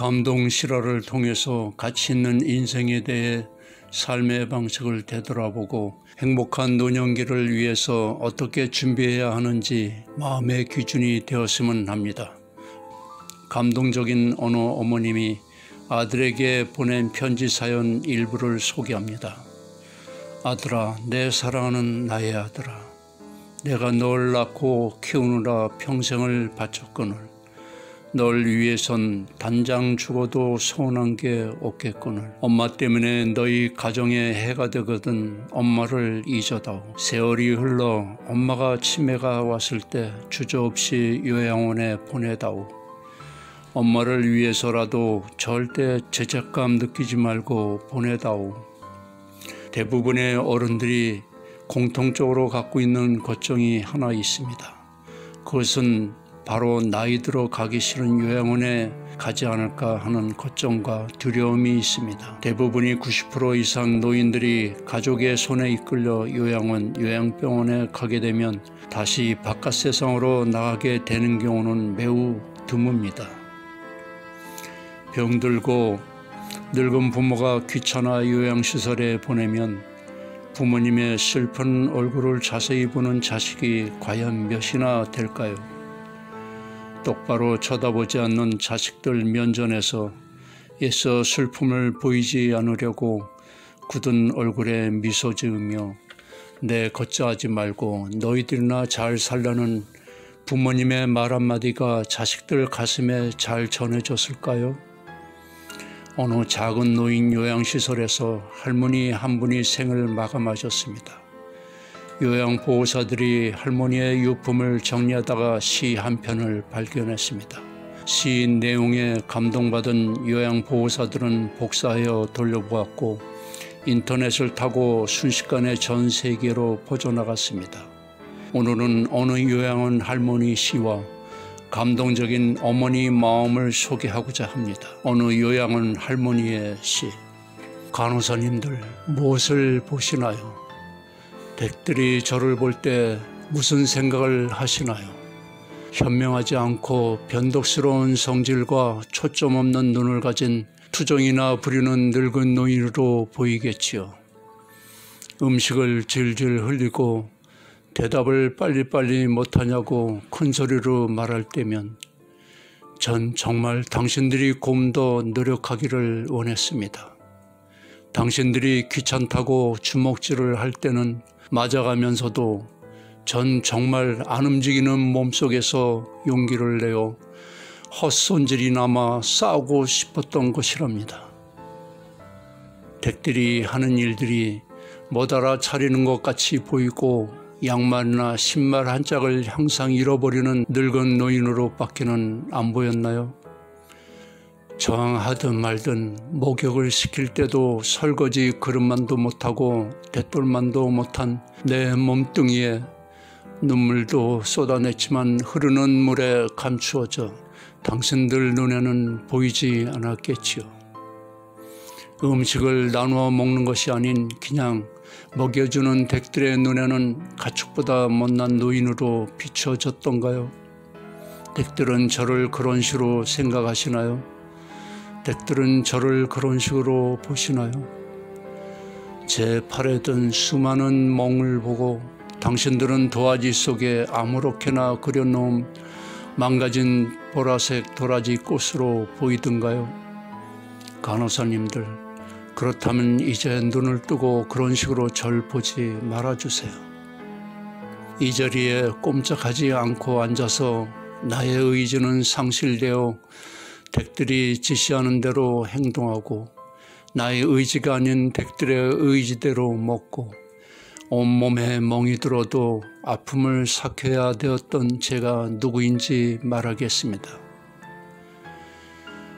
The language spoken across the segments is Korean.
감동 실화를 통해서 가치 있는 인생에 대해 삶의 방식을 되돌아보고 행복한 노년기를 위해서 어떻게 준비해야 하는지 마음의 기준이 되었으면 합니다. 감동적인 어느 어머님이 아들에게 보낸 편지 사연 일부를 소개합니다. 아들아, 내 사랑하는 나의 아들아, 내가 널 낳고 키우느라 평생을 바쳤거늘 널 위해선 단장 죽어도 서운한 게 없겠거늘 엄마 때문에 너희 가정에 해가 되거든 엄마를 잊어다오. 세월이 흘러 엄마가 치매가 왔을 때 주저없이 요양원에 보내다오. 엄마를 위해서라도 절대 죄책감 느끼지 말고 보내다오. 대부분의 어른들이 공통적으로 갖고 있는 걱정이 하나 있습니다. 그것은 바로 나이 들어 가기 싫은 요양원에 가지 않을까 하는 걱정과 두려움이 있습니다. 대부분이 90% 이상 노인들이 가족의 손에 이끌려 요양원, 요양병원에 가게 되면 다시 바깥 세상으로 나가게 되는 경우는 매우 드뭅니다. 병들고 늙은 부모가 귀찮아 요양시설에 보내면 부모님의 슬픈 얼굴을 자세히 보는 자식이 과연 몇이나 될까요? 똑바로 쳐다보지 않는 자식들 면전에서 애써 슬픔을 보이지 않으려고 굳은 얼굴에 미소 지으며 내 걱정하지 말고 너희들이나 잘 살라는 부모님의 말 한마디가 자식들 가슴에 잘 전해졌을까요? 어느 작은 노인 요양시설에서 할머니 한 분이 생을 마감하셨습니다. 요양보호사들이 할머니의 유품을 정리하다가 시 한 편을 발견했습니다. 시 내용에 감동받은 요양보호사들은 복사하여 돌려보았고 인터넷을 타고 순식간에 전 세계로 퍼져나갔습니다. 오늘은 어느 요양원 할머니 시와 감동적인 어머니 마음을 소개하고자 합니다. 어느 요양원 할머니의 시. 간호사님들 무엇을 보시나요? 댁들이 저를 볼 때 무슨 생각을 하시나요? 현명하지 않고 변덕스러운 성질과 초점 없는 눈을 가진 투정이나 부리는 늙은 노인으로 보이겠지요. 음식을 질질 흘리고 대답을 빨리빨리 못하냐고 큰소리로 말할 때면 전 정말 당신들이 좀 더 노력하기를 원했습니다. 당신들이 귀찮다고 주먹질을 할 때는 맞아가면서도 전 정말 안 움직이는 몸속에서 용기를 내어 헛손질이나마 싸우고 싶었던 것이랍니다. 댁들이 하는 일들이 못 알아차리는 것 같이 보이고 양말이나 신발 한 짝을 항상 잃어버리는 늙은 노인으로 밖에는 안 보였나요? 저항하든 말든 목욕을 시킬 때도 설거지 그릇만도 못하고 대돌만도 못한 내 몸뚱이에 눈물도 쏟아냈지만 흐르는 물에 감추어져 당신들 눈에는 보이지 않았겠지요. 음식을 나누어 먹는 것이 아닌 그냥 먹여주는 댁들의 눈에는 가축보다 못난 노인으로 비춰졌던가요? 댁들은 저를 그런 식으로 생각하시나요? 댁들은 저를 그런 식으로 보시나요? 제 팔에 든 수많은 멍을 보고 당신들은 도화지 속에 아무렇게나 그려놓은 망가진 보라색 도라지 꽃으로 보이던가요? 간호사님들, 그렇다면 이제 눈을 뜨고 그런 식으로 절 보지 말아주세요. 이 자리에 꼼짝하지 않고 앉아서 나의 의지는 상실되어 댁들이 지시하는 대로 행동하고 나의 의지가 아닌 댁들의 의지대로 먹고 온몸에 멍이 들어도 아픔을 삭혀야 되었던 제가 누구인지 말하겠습니다.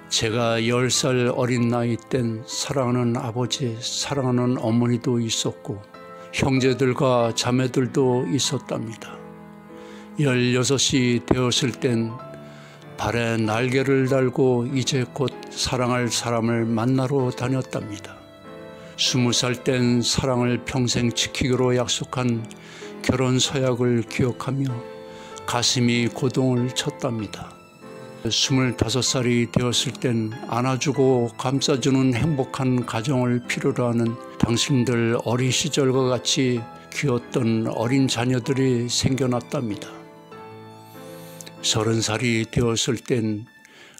제가 10살 어린 나이 땐 사랑하는 아버지, 사랑하는 어머니도 있었고 형제들과 자매들도 있었답니다. 16이 되었을 땐 발에 날개를 달고 이제 곧 사랑할 사람을 만나러 다녔답니다. 20살 땐 사랑을 평생 지키기로 약속한 결혼 서약을 기억하며 가슴이 고동을 쳤답니다. 25살이 되었을 땐 안아주고 감싸주는 행복한 가정을 필요로 하는 당신들 어린 시절과 같이 귀었던 어린 자녀들이 생겨났답니다. 30살이 되었을 땐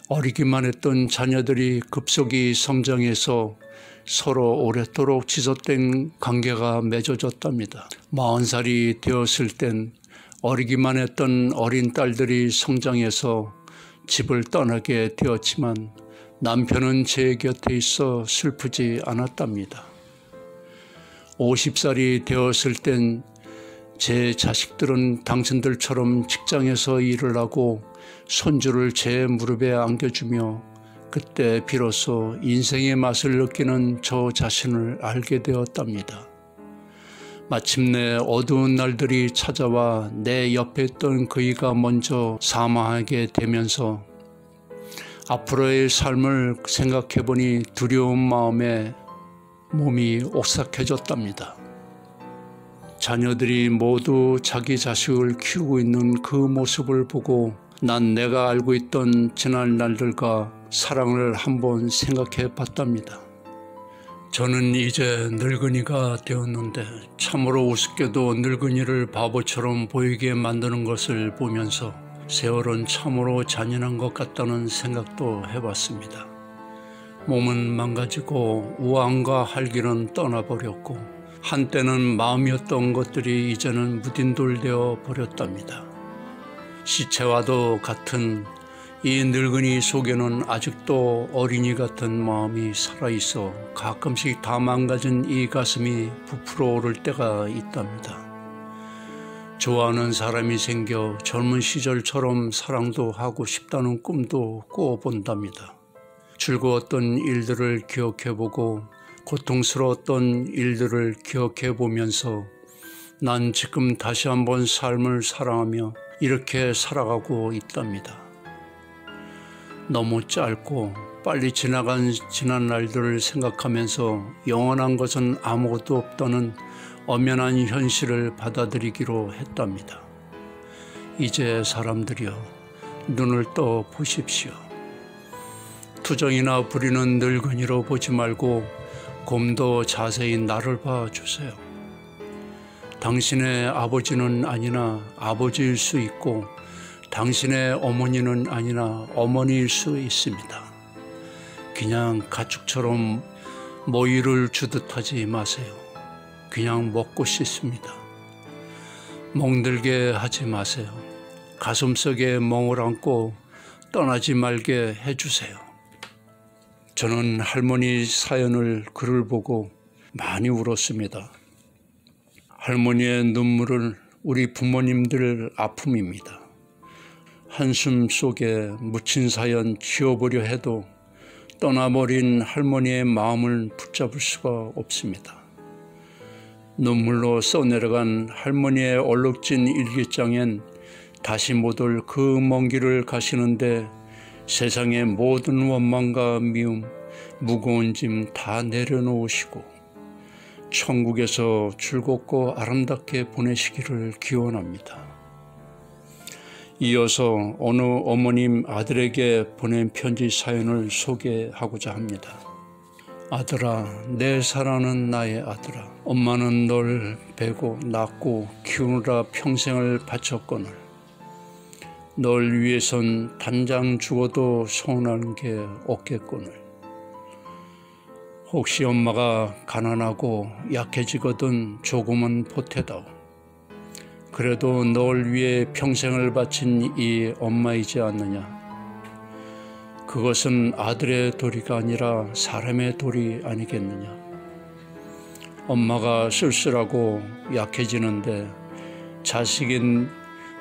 어리기만 했던 자녀들이 급속히 성장해서 서로 오래도록 지속된 관계가 맺어졌답니다. 40살이 되었을 땐 어리기만 했던 어린 딸들이 성장해서 집을 떠나게 되었지만 남편은 제 곁에 있어 슬프지 않았답니다. 50살이 되었을 땐 제 자식들은 당신들처럼 직장에서 일을 하고 손주를 제 무릎에 안겨주며 그때 비로소 인생의 맛을 느끼는 저 자신을 알게 되었답니다. 마침내 어두운 날들이 찾아와 내 옆에 있던 그이가 먼저 사망하게 되면서 앞으로의 삶을 생각해보니 두려운 마음에 몸이 오싹해졌답니다. 자녀들이 모두 자기 자식을 키우고 있는 그 모습을 보고 난 내가 알고 있던 지난 날들과 사랑을 한번 생각해 봤답니다. 저는 이제 늙은이가 되었는데 참으로 우습게도 늙은이를 바보처럼 보이게 만드는 것을 보면서 세월은 참으로 잔인한 것 같다는 생각도 해봤습니다. 몸은 망가지고 우환과 활기는 떠나버렸고 한때는 마음이었던 것들이 이제는 묻힌 돌 되어 버렸답니다. 시체와도 같은 이 늙은이 속에는 아직도 어린이 같은 마음이 살아있어 가끔씩 다 망가진 이 가슴이 부풀어 오를 때가 있답니다. 좋아하는 사람이 생겨 젊은 시절처럼 사랑도 하고 싶다는 꿈도 꾸어본답니다. 즐거웠던 일들을 기억해보고 고통스러웠던 일들을 기억해보면서 난 지금 다시 한번 삶을 사랑하며 이렇게 살아가고 있답니다. 너무 짧고 빨리 지나간 지난 날들을 생각하면서 영원한 것은 아무것도 없다는 엄연한 현실을 받아들이기로 했답니다. 이제 사람들이여 눈을 떠 보십시오. 투정이나 부리는 늙은이로 보지 말고 좀 더 자세히 나를 봐주세요. 당신의 아버지는 아니나 아버지일 수 있고 당신의 어머니는 아니나 어머니일 수 있습니다. 그냥 가축처럼 모이를 주듯 하지 마세요. 그냥 먹고 싶습니다. 멍들게 하지 마세요. 가슴속에 멍을 안고 떠나지 말게 해주세요. 저는 할머니 사연을 글을 보고 많이 울었습니다. 할머니의 눈물은 우리 부모님들 아픔입니다. 한숨 속에 묻힌 사연 지워보려 해도 떠나버린 할머니의 마음을 붙잡을 수가 없습니다. 눈물로 써내려간 할머니의 얼룩진 일기장엔 다시 못 올 그 먼 길을 가시는데 세상의 모든 원망과 미움, 무거운 짐 다 내려놓으시고 천국에서 즐겁고 아름답게 보내시기를 기원합니다. 이어서 어느 어머님 아들에게 보낸 편지 사연을 소개하고자 합니다. 아들아, 내 사랑하는 나의 아들아, 엄마는 널 베고 낳고 키우느라 평생을 바쳤거늘 널 위해선 단장 죽어도 서운한 게 없겠거늘. 혹시 엄마가 가난하고 약해지거든 조금은 보태다오. 그래도 널 위해 평생을 바친 이 엄마이지 않느냐. 그것은 아들의 도리가 아니라 사람의 도리 아니겠느냐. 엄마가 쓸쓸하고 약해지는데 자식인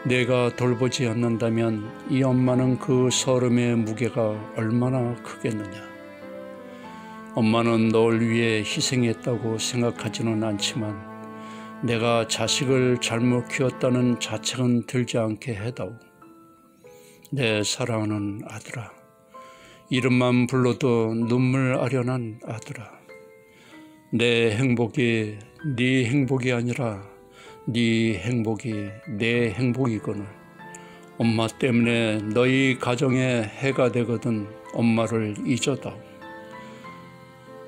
내가 돌보지 않는다면 이 엄마는 그 서름의 무게가 얼마나 크겠느냐. 엄마는 널 위해 희생했다고 생각하지는 않지만 내가 자식을 잘못 키웠다는 자책은 들지 않게 해다오. 내 사랑하는 아들아, 이름만 불러도 눈물 아련한 아들아, 내 행복이 네 행복이 아니라 네 행복이 내 행복이거늘 엄마 때문에 너희 가정에 해가 되거든 엄마를 잊어다오.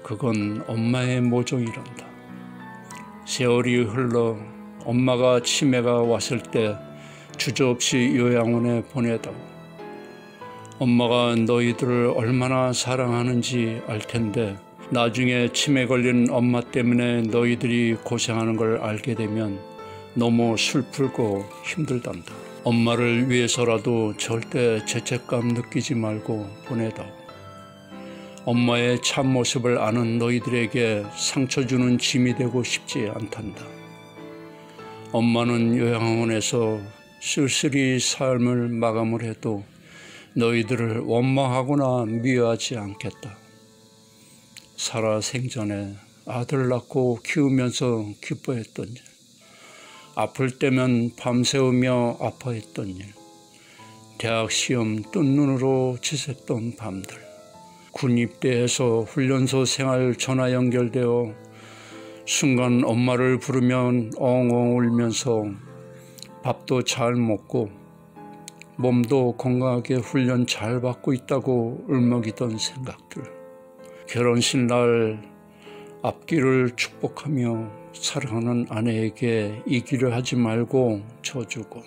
그건 엄마의 모종이란다. 세월이 흘러 엄마가 치매가 왔을 때 주저없이 요양원에 보내다오. 엄마가 너희들을 얼마나 사랑하는지 알 텐데 나중에 치매 걸린 엄마 때문에 너희들이 고생하는 걸 알게 되면 너무 슬프고 힘들단다. 엄마를 위해서라도 절대 죄책감 느끼지 말고 보내다오. 엄마의 참모습을 아는 너희들에게 상처 주는 짐이 되고 싶지 않단다. 엄마는 요양원에서 쓸쓸히 삶을 마감을 해도 너희들을 원망하거나 미워하지 않겠다. 살아 생전에 아들 낳고 키우면서 기뻐했던 일, 아플 때면 밤새우며 아파했던 일, 대학 시험 뜬 눈으로 지샜던 밤들, 군 입대해서 훈련소 생활 전화 연결되어 순간 엄마를 부르면 엉엉 울면서 밥도 잘 먹고 몸도 건강하게 훈련 잘 받고 있다고 울먹이던 생각들, 결혼식 날 앞길을 축복하며 사랑하는 아내에게 이기려 하지 말고 져주고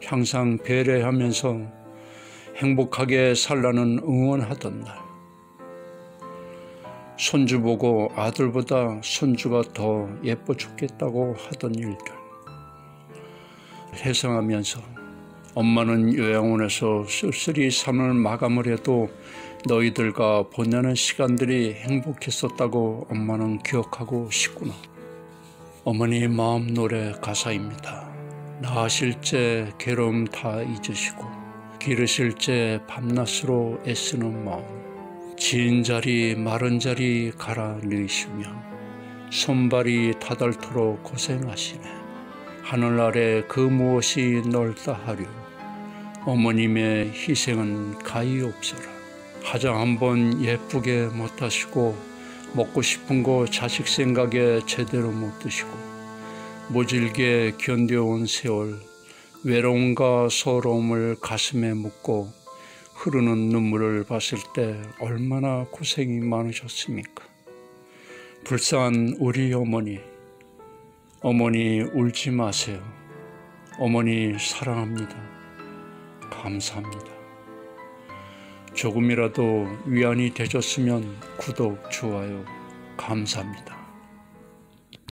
항상 배려하면서 행복하게 살라는 응원하던 날, 손주 보고 아들보다 손주가 더 예뻐 죽겠다고 하던 일들, 회상하면서 엄마는 요양원에서 쓸쓸히 삶을 마감을 해도 너희들과 보내는 시간들이 행복했었다고 엄마는 기억하고 싶구나. 어머니 마음 노래 가사입니다. 낳으실 때 괴로움 다 잊으시고 기르실 때 밤낮으로 애쓰는 마음, 지은 자리 마른 자리 갈아 넣으시며 손발이 타닳도록 고생하시네. 하늘 아래 그 무엇이 넓다 하려 어머님의 희생은 가히 없어라. 화장 한번 예쁘게 못하시고 먹고 싶은 거 자식 생각에 제대로 못 드시고 모질게 견뎌온 세월, 외로움과 서러움을 가슴에 묻고 흐르는 눈물을 봤을 때 얼마나 고생이 많으셨습니까? 불쌍한 우리 어머니, 어머니 울지 마세요. 어머니 사랑합니다. 감사합니다. 조금이라도 위안이 되셨으면 구독, 좋아요 감사합니다.